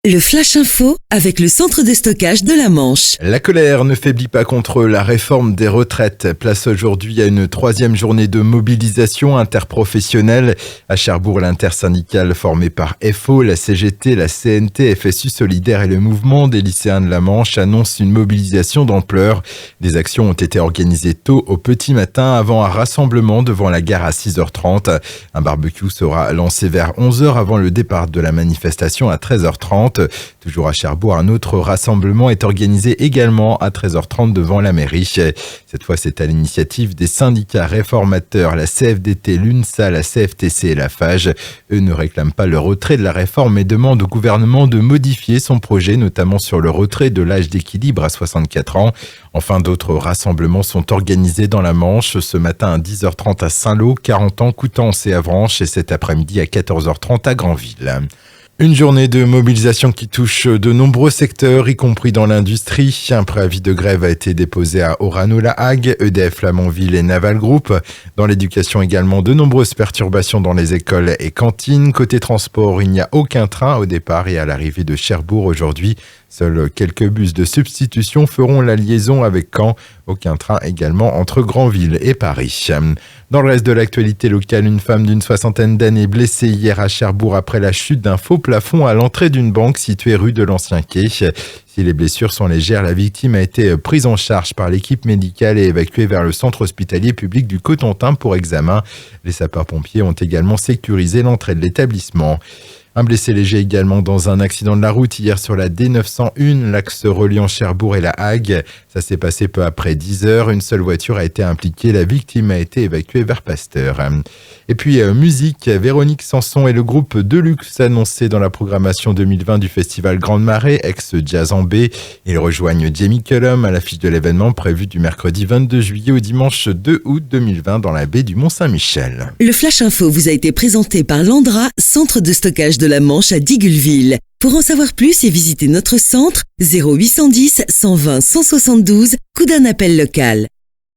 Le Flash Info avec le centre de stockage de la Manche. La colère ne faiblit pas contre la réforme des retraites. Place aujourd'hui à une troisième journée de mobilisation interprofessionnelle. À Cherbourg, l'intersyndicale formée par FO, la CGT, la CNT, FSU Solidaire et le mouvement des lycéens de la Manche annonce une mobilisation d'ampleur. Des actions ont été organisées tôt au petit matin avant un rassemblement devant la gare à 6h30. Un barbecue sera lancé vers 11h avant le départ de la manifestation à 13h30. Toujours à Cherbourg, un autre rassemblement est organisé également à 13h30 devant la mairie. Cette fois, c'est à l'initiative des syndicats réformateurs, la CFDT, l'UNSA, la CFTC et la FAGE. Eux ne réclament pas le retrait de la réforme mais demandent au gouvernement de modifier son projet, notamment sur le retrait de l'âge d'équilibre à 64 ans. Enfin, d'autres rassemblements sont organisés dans la Manche. Ce matin à 10h30 à Saint-Lô, 40 ans, Coutances et Avranches et cet après-midi à 14h30 à Granville. Une journée de mobilisation qui touche de nombreux secteurs, y compris dans l'industrie. Un préavis de grève a été déposé à Orano-La Hague, EDF Flamanville et Naval Group. Dans l'éducation également, de nombreuses perturbations dans les écoles et cantines. Côté transport, il n'y a aucun train au départ et à l'arrivée de Cherbourg aujourd'hui. Seuls quelques bus de substitution feront la liaison avec Caen. Aucun train également entre Granville et Paris. Dans le reste de l'actualité locale, une femme d'une soixantaine d'années blessée hier à Cherbourg après la chute d'un faux plafond à l'entrée d'une banque située rue de l'Ancien Quai. Si les blessures sont légères, la victime a été prise en charge par l'équipe médicale et évacuée vers le centre hospitalier public du Cotentin pour examen. Les sapeurs-pompiers ont également sécurisé l'entrée de l'établissement. Un blessé léger également dans un accident de la route hier sur la D901, l'axe reliant Cherbourg et La Hague. Ça s'est passé peu après 10h. Une seule voiture a été impliquée. La victime a été évacuée vers Pasteur. Et puis musique, Véronique Sanson et le groupe Deluxe annoncé dans la programmation 2020 du festival Grande Marée, ex-Jazz en B. Ils rejoignent Jamie Cullum à l'affiche de l'événement prévu du mercredi 22 juillet au dimanche 2 août 2020 dans la baie du Mont-Saint-Michel. Le Flash Info vous a été présenté par Landra, centre de stockage de la Manche à Digueulville. Pour en savoir plus et visiter notre centre, 0810 120 172, coup d'un appel local.